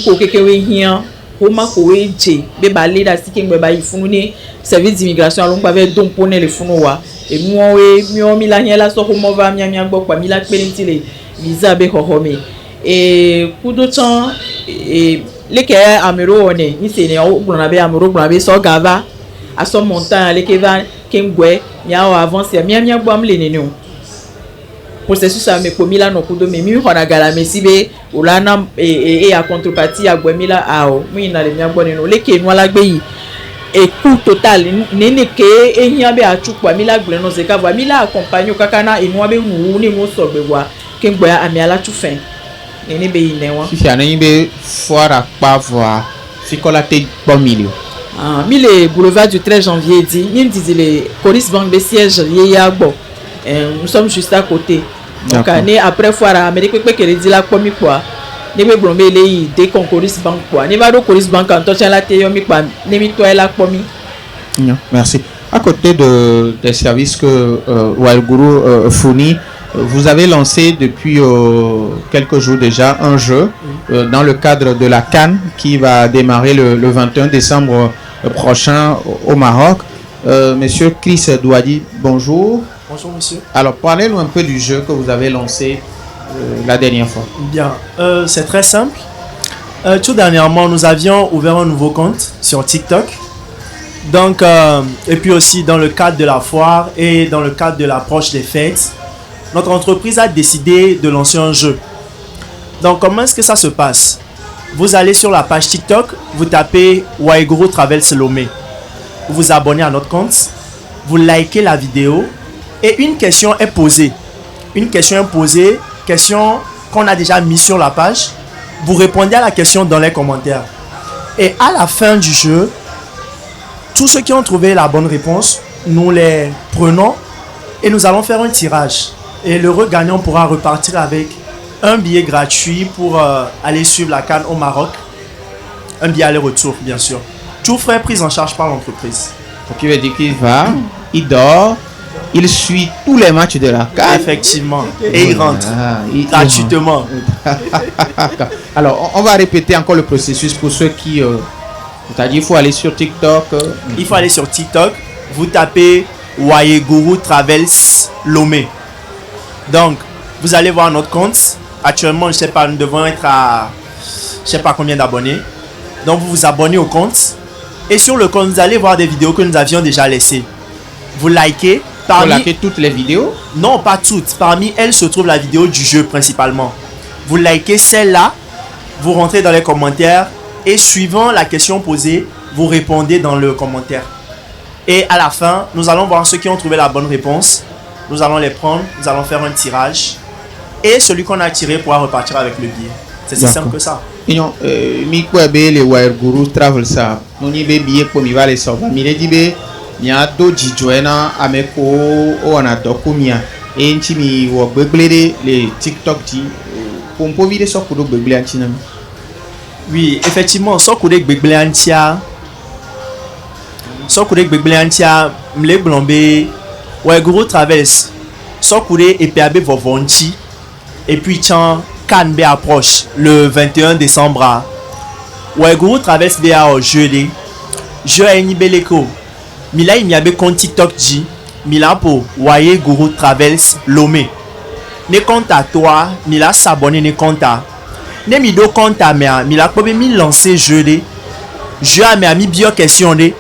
S6: ko keke we hia Oma kowe je be balé da si kengbe ba ifunu ni service d'immigration alon pa ve don pone le funu wa e mo we mi o mi la yen la so ko mo va mi gbo pa mi la pe nti le visa be hohome e kudo chan e le ke amero one ni se ne o gbona be so gava aso montagne le ke va kengwe mi a avance mi gbo am le ne no processus a me komi la no kudo me mi hona gala me sibe olana et à contrepartie à gwemila ao mi na le miagbo no le ke no la gbe yi et coût total nene ke ehia be achukwa mi la gble no ze ka va mi la accompagne kakana enu abe wu ni mo so gbe wa ke gbo ami ala tu fin nene be yi ne wa
S1: fi ani be foire pa voir fi kola te bon milieu
S6: ah mi le boulevard du 13 janvier dit ni dit le Coris Bank be siège ye ya gbo nous sommes juste à côté. Donc année après foire Amérique pe que dit la komi quoi. Ne be blombe le yi de Coris Bank quoi. Ne va do Coris Bank en touchant la te yomi quoi. Ne mi toi la komi.
S1: Merci. À côté des services que Waiguru fournit, Vous avez lancé depuis quelques jours déjà un jeu dans le cadre de la CAN qui va démarrer le 21 décembre prochain au Maroc. Monsieur Chris Douadi, bonjour.
S7: Bonjour monsieur.
S1: Alors parlez-nous un peu du jeu que vous avez lancé la dernière fois.
S7: Bien, c'est très simple. Tout dernièrement, nous avions ouvert un nouveau compte sur TikTok. Donc, et puis aussi dans le cadre de la foire et dans le cadre de l'approche des fêtes, notre entreprise a décidé de lancer un jeu. Donc, comment est-ce que ça se passe? Vous allez sur la page TikTok, vous tapez Waiguru Travels Lomé. Vous vous abonnez à notre compte, vous likez la vidéo et une question est posée. Une question est posée, question qu'on a déjà mise sur la page. Vous répondez à la question dans les commentaires. Et à la fin du jeu, tous ceux qui ont trouvé la bonne réponse, nous les prenons et nous allons faire un tirage. Et l'heureux gagnant pourra repartir avec un billet gratuit pour aller suivre la CAN au Maroc. Un billet aller-retour, bien sûr. Tout frais pris en charge par l'entreprise.
S1: Ce qui veut dire qu'il va, il dort, il suit tous les matchs de la CAN.
S7: Effectivement. Et il rentre gratuitement.
S1: Alors, on va répéter encore le processus pour ceux qui... c'est-à-dire, il faut aller sur TikTok.
S7: Il faut aller sur TikTok. Vous tapez Waiguru Travels Lomé. Donc, vous allez voir notre compte. Actuellement, je ne sais pas, nous devons être à... Je ne sais pas combien d'abonnés. Donc, vous vous abonnez au compte. Et sur le compte, vous allez voir des vidéos que nous avions déjà laissées. Vous likez.
S1: Vous likez toutes les vidéos?
S7: Non, pas toutes. Parmi elles se trouve la vidéo du jeu principalement. Vous likez celle-là. Vous rentrez dans les commentaires. Et suivant la question posée, vous répondez dans le commentaire. Et à la fin, nous allons voir ceux qui ont trouvé la bonne réponse. Nous allons les prendre, nous allons faire un tirage. Et celui qu'on a tiré pourra repartir avec le billet. C'est si simple que ça.
S1: Non, mi kwebe le Waiguru Travel ça. Nous ni be billet pour mi va les sauver. Mi le dit be mi a do jijoena ameko o ana dokumia. Et nti mi wo gbegbele le TikTok ti. Pour po vide so kudo gbegbele anti na.
S7: Oui, effectivement, Sokoudé Gbegbele Antia, Mle Blombe, Waiguru Travels, Sokoudé et PAB Vovonti, et puis Chan Kanbe approche le 21 décembre. Waiguru Travels BA au jeudi, je ai ni beleko, Mila Imiabe compte TikTok J, Mila po Waiguru Travels Lomé. Ne compte à toi, Mila s'abonner ne compte à. Ne mi do compte à mea, mi la pobe mi lancer jeudi. Je a mi bio question de.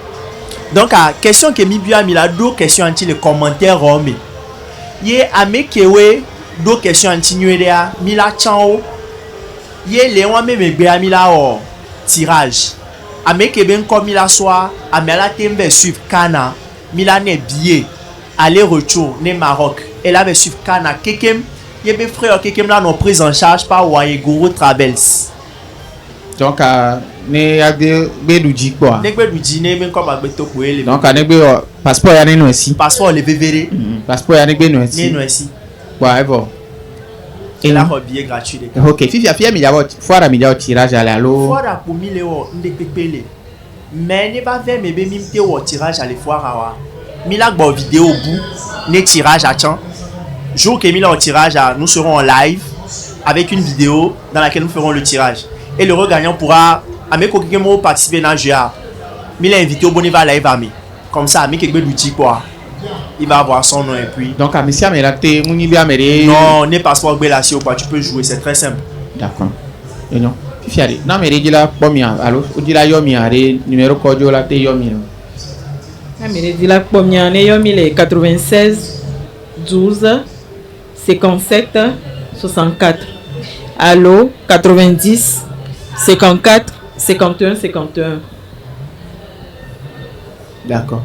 S7: Donc à question que mi bio mi la do question anti les commentaires romé. Ye a me kewe do question anti nuedea mi la chao. Ye le wa me be mi la o tirage. A me ke ben comme mi la soir, a me la tembe suivre Kana, mi la ne billet aller retour ne Maroc. Elle avait suivre Kana kekem. Il y a des frères qui sont là, pris en charge par Waiguru Travels.
S1: Donc, ne agbe beduji quoi.
S7: Ne beduji ne même comme agbeto koele.
S1: Donc, ne be passeport ya ne no esi.
S7: Passeport le bevere.
S1: Passeport ya ne be no esi.
S7: Ne no esi.
S1: Ouais, bon.
S7: Et là, billet gratuit.
S1: Ok, Fifi mi d'abord foire mi d'abord tirage à l'allo.
S7: Foire pour 1000 € ndé pépélé. Mais ne pas faire mes bé mimte au tirage à les foire awa. Mila gbo vidéo au bout, ne tirage à chan. Jour que Mila au tirage, nous serons en live avec une vidéo dans laquelle nous ferons le tirage. Et le regagnant pourra, avec quelqu'un participer dans le jeu. Mila invité au bon niveau live à comme ça, avec quelqu'un d'outil quoi. Il va avoir son nom et puis.
S1: Donc, à Messia Melate, Mouni Biamere.
S7: Non, n'est pas passeport Bélasio quoi, tu peux jouer, c'est très simple.
S1: D'accord. Et non. Fifi, non, mais il dit la première. Alors, il dit la yomi, numéro code la te yomi.
S6: Il dit la première, yomi les 96 12 57 64. Allô 90 54 51 51.
S1: D'accord.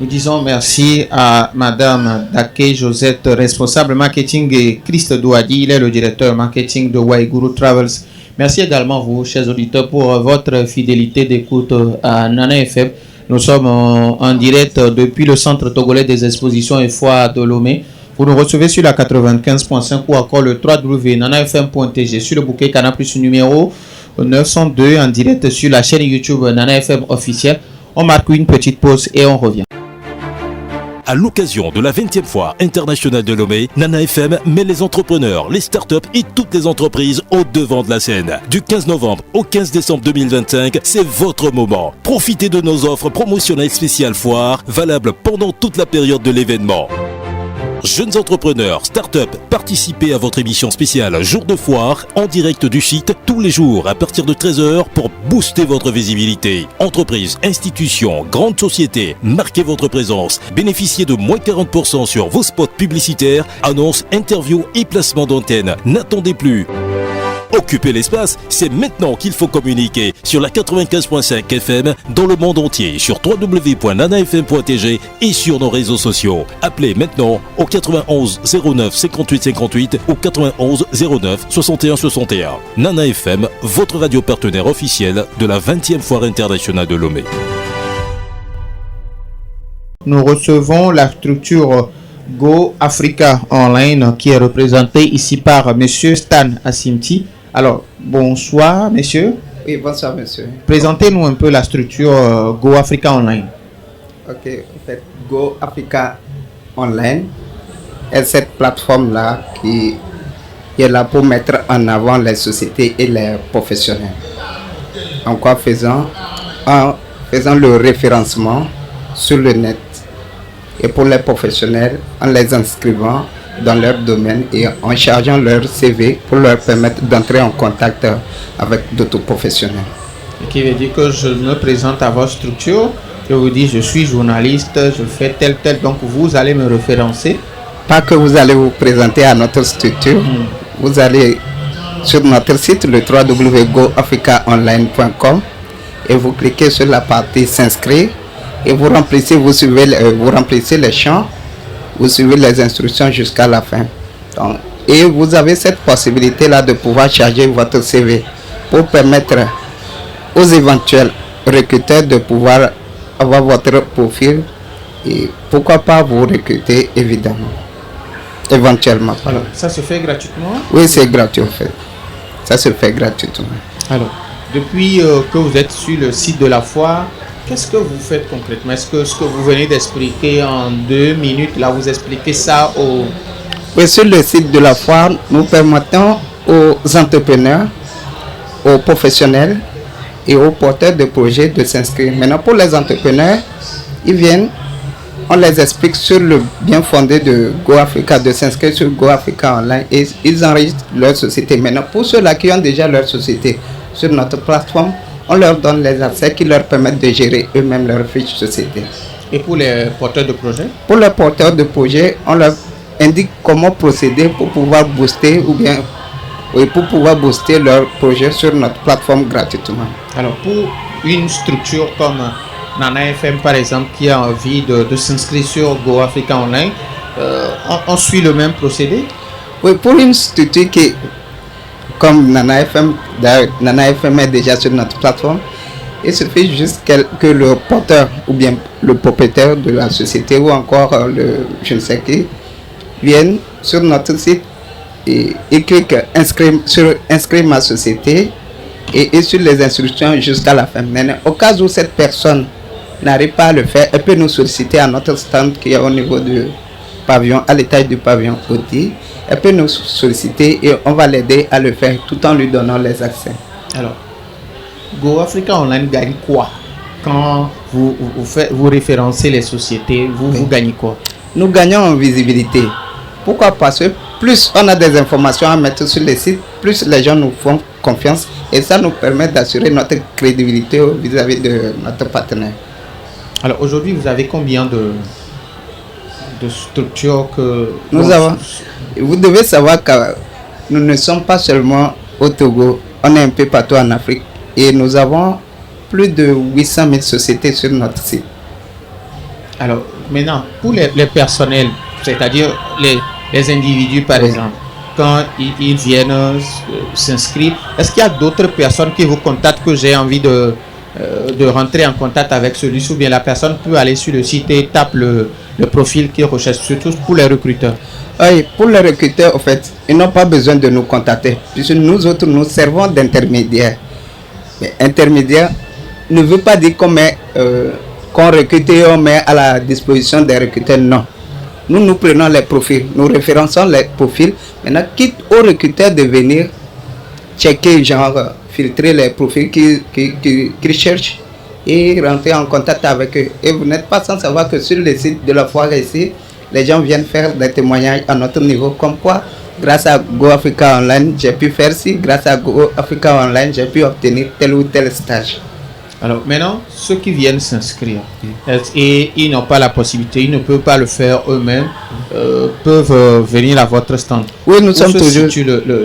S1: Nous disons merci à Madame Dake Josette, responsable marketing, et Christ Douadi, il est le directeur marketing de Waiguru Travels. Merci également vous, chers auditeurs, pour votre fidélité d'écoute à Nana FM. Nous sommes en direct depuis le centre togolais des expositions et foires de Lomé. Vous nous recevez sur la 95.5 ou encore le www.nanafm.tg sur le bouquet Canal Plus numéro 902 en direct sur la chaîne YouTube Nana FM officielle. On marque une petite pause et on revient.
S3: À l'occasion de la 20e foire internationale de Lomé, Nana FM met les entrepreneurs, les startups et toutes les entreprises au devant de la scène. Du 15 novembre au 15 décembre 2025, c'est votre moment. Profitez de nos offres promotionnelles spéciales foire, valables pendant toute la période de l'événement. Jeunes entrepreneurs, start-up, participez à votre émission spéciale Jour de foire en direct du site tous les jours à partir de 13h pour booster votre visibilité. Entreprises, institutions, grandes sociétés, marquez votre présence. Bénéficiez de moins 40% sur vos spots publicitaires, annonces, interviews et placements d'antenne. N'attendez plus. Occupez l'espace, c'est maintenant qu'il faut communiquer sur la 95.5 FM dans le monde entier sur www.nanafm.tg et sur nos réseaux sociaux. Appelez maintenant au 91 09 58 58 ou 91 09 61 61. Nana FM, votre radio partenaire officiel de la 20e foire internationale de Lomé.
S1: Nous recevons la structure Go Africa Online qui est représentée ici par Monsieur Stan Asimti. Alors, bonsoir, messieurs.
S8: Oui, bonsoir, monsieur.
S1: Présentez-nous un peu la structure Go Africa Online.
S8: Ok, en fait, Go Africa Online est cette plateforme-là qui est là pour mettre en avant les sociétés et les professionnels. En quoi faisant? En faisant le référencement sur le net. Et pour les professionnels, en les inscrivant dans leur domaine et en chargeant leur CV pour leur permettre d'entrer en contact avec d'autres professionnels.
S1: Ce qui veut dire que je me présente à votre structure, je vous dis je suis journaliste, je fais tel, donc vous allez me référencer.
S8: Pas que vous allez vous présenter à notre structure, vous allez sur notre site le www.goafricaonline.com et vous cliquez sur la partie s'inscrire et vous remplissez les champs. Vous suivez les instructions jusqu'à la fin. Donc, et vous avez cette possibilité-là de pouvoir charger votre CV pour permettre aux éventuels recruteurs de pouvoir avoir votre profil et pourquoi pas vous recruter évidemment. Éventuellement.
S1: Alors, ça se fait gratuitement?
S8: Oui, c'est gratuit en fait. Ça se fait gratuitement.
S1: Alors, depuis que vous êtes sur le site de la foire, qu'est-ce que vous faites concrètement? Est-ce que ce que vous venez d'expliquer en 2 minutes, là, vous expliquez ça aux...
S8: Oui, sur le site de la foire, nous permettons aux entrepreneurs, aux professionnels et aux porteurs de projets de s'inscrire. Maintenant, pour les entrepreneurs, ils viennent, on les explique sur le bien fondé de Go Africa, de s'inscrire sur Go Africa Online et ils enregistrent leur société. Maintenant, pour ceux-là qui ont déjà leur société sur notre plateforme, on leur donne les accès qui leur permettent de gérer eux-mêmes leur fiche société.
S1: Et pour les porteurs de projets?
S8: Pour les porteurs de projets, on leur indique comment procéder pour pouvoir booster leur projet sur notre plateforme gratuitement.
S1: Alors pour une structure comme Nana FM par exemple qui a envie de s'inscrire sur Go Africa Online, on suit le même procédé?
S8: Oui, pour une structure qui comme Nana FM, Nana FM est déjà sur notre plateforme, il suffit juste que le porteur ou bien le propriétaire de la société ou encore le je ne sais qui vienne sur notre site et clique sur inscrire ma société et sur les instructions jusqu'à la fin. Maintenant, au cas où cette personne n'arrive pas à le faire, elle peut nous solliciter à notre stand qui est au niveau du pavillon, à l'étage du pavillon Oti. Elle peut nous solliciter et on va l'aider à le faire tout en lui donnant les accès.
S1: Alors, Go Africa Online gagne quoi quand vous référencez les sociétés? Vous gagnez quoi?
S8: Nous gagnons en visibilité. Pourquoi? Parce que plus on a des informations à mettre sur les sites, plus les gens nous font confiance et ça nous permet d'assurer notre crédibilité vis-à-vis de notre partenaire.
S1: Alors aujourd'hui, vous avez combien de structures que
S8: nous avons? Vous devez savoir que nous ne sommes pas seulement au Togo, on est un peu partout en Afrique et nous avons plus de 800 000 sociétés sur notre site.
S1: Alors maintenant, pour les personnels, c'est-à-dire les individus par exemple, quand ils viennent s'inscrire, est-ce qu'il y a d'autres personnes qui vous contactent que j'ai envie de rentrer en contact avec celui-ci, ou bien la personne peut aller sur le site et tape le profil qu'il recherche, surtout pour les recruteurs?
S8: Oui, pour les recruteurs, en fait, ils n'ont pas besoin de nous contacter, puisque nous autres, nous servons d'intermédiaires. Mais intermédiaire ne veut pas dire qu'on met qu'on recrute et on met à la disposition des recruteurs. Non. Nous prenons les profils, nous référençons les profils. Maintenant, quitte aux recruteurs de venir checker, genre filtrer les profils qu'ils cherchent et rentrer en contact avec eux. Et vous n'êtes pas sans savoir que sur le site de la foire ici, les gens viennent faire des témoignages à notre niveau, comme quoi, grâce à Go Africa Online, j'ai pu faire ci, grâce à Go Africa Online, j'ai pu obtenir tel ou tel stage.
S1: Alors maintenant, ceux qui viennent s'inscrire et ils n'ont pas la possibilité, ils ne peuvent pas le faire eux-mêmes, peuvent venir à votre stand.
S8: Oui, nous sommes toujours...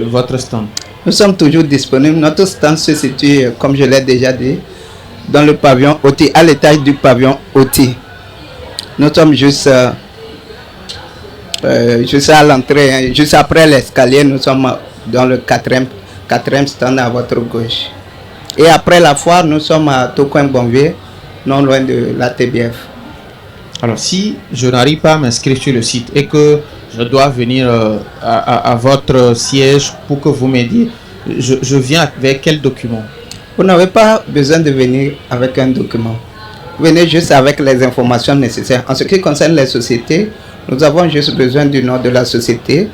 S1: votre stand.
S8: Nous sommes toujours disponibles. Notre stand se situe, comme je l'ai déjà dit, dans le pavillon OT, à l'étage du pavillon OT. Nous sommes juste à l'entrée, hein, juste après l'escalier. Nous sommes dans le quatrième stand à votre gauche. Et après la foire, nous sommes à Tocoin-Bonvier, non loin de la TBF.
S1: Alors, si je n'arrive pas à m'inscrire sur le site et que je dois venir à votre siège pour que vous m'aidiez, je viens avec quel document?
S8: Vous n'avez pas besoin de venir avec un document. Venez juste avec les informations nécessaires. En ce qui concerne les sociétés, nous avons juste besoin du nom de la société,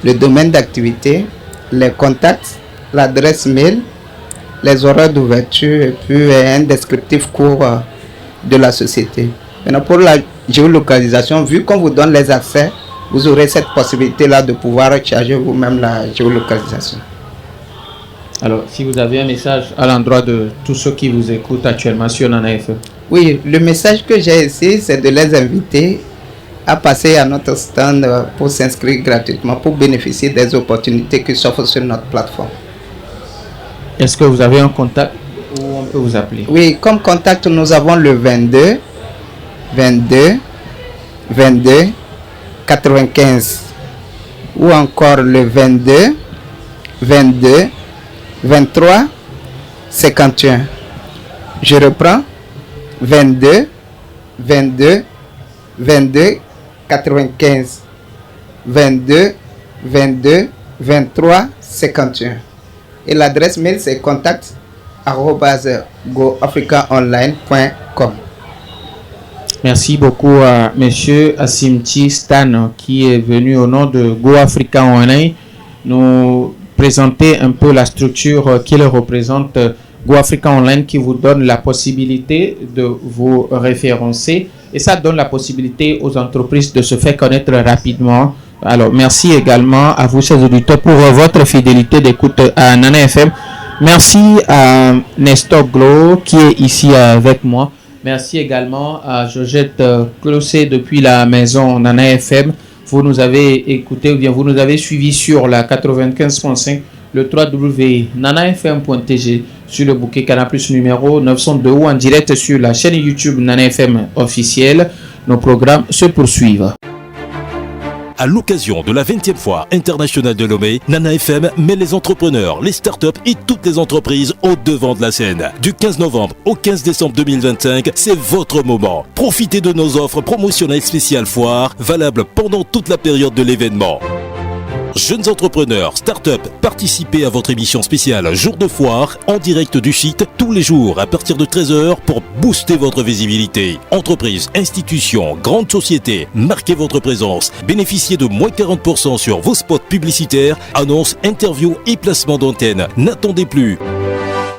S8: le domaine d'activité, les contacts, l'adresse mail, les horaires d'ouverture et puis un descriptif court de la société. Maintenant, pour la géolocalisation, vu qu'on vous donne les accès, vous aurez cette possibilité-là de pouvoir charger vous-même la géolocalisation.
S1: Alors, si vous avez un message à l'endroit de tous ceux qui vous écoutent actuellement sur Nana FM.
S8: Oui, le message que j'ai ici, c'est de les inviter à passer à notre stand pour s'inscrire gratuitement, pour bénéficier des opportunités qui s'offrent sur notre plateforme.
S1: Est-ce que vous avez un contact où on peut vous appeler?
S8: Oui, comme contact, nous avons le 22 95 ou encore le 22 23 51. Je reprends 22 95 22 23 51. Et l'adresse mail c'est contact@goafricaonline.com.
S1: Merci beaucoup à monsieur Asimti Stan qui est venu au nom de Go Africa Online nous présenter un peu la structure qu'il représente. Go Africa Online qui vous donne la possibilité de vous référencer et ça donne la possibilité aux entreprises de se faire connaître rapidement. Alors merci également à vous chers auditeurs pour votre fidélité d'écoute à Nana FM. Merci à Nestor Glo qui est ici avec moi. Merci également à Georgette Clossé depuis la maison Nana FM. Vous nous avez écouté ou bien vous nous avez suivi sur la 95.5, le www.nanafm.tg, sur le bouquet Canal+ numéro 902 ou en direct sur la chaîne YouTube Nana FM officielle. Nos programmes se poursuivent.
S3: À l'occasion de la 20e foire internationale de Lomé, Nana FM met les entrepreneurs, les startups et toutes les entreprises au devant de la scène. Du 15 novembre au 15 décembre 2025, c'est votre moment. Profitez de nos offres promotionnelles spéciales foire, valables pendant toute la période de l'événement. Jeunes entrepreneurs, start-up, participez à votre émission spéciale Jour de foire en direct du site tous les jours à partir de 13h pour booster votre visibilité. Entreprises, institutions, grandes sociétés, marquez votre présence. Bénéficiez de moins 40% sur vos spots publicitaires, annonces, interviews et placements d'antenne. N'attendez plus.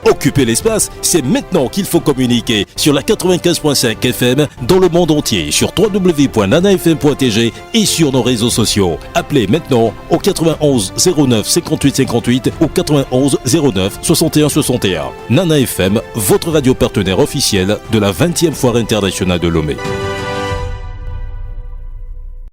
S3: Occupez l'espace, c'est maintenant qu'il faut communiquer sur la 95.5 FM dans le monde entier, sur www.nanafm.tg et sur nos réseaux sociaux. Appelez maintenant au 91 09 58 58 ou 91 09 61 61. Nana FM, votre radio partenaire officiel de la 20e foire internationale de Lomé.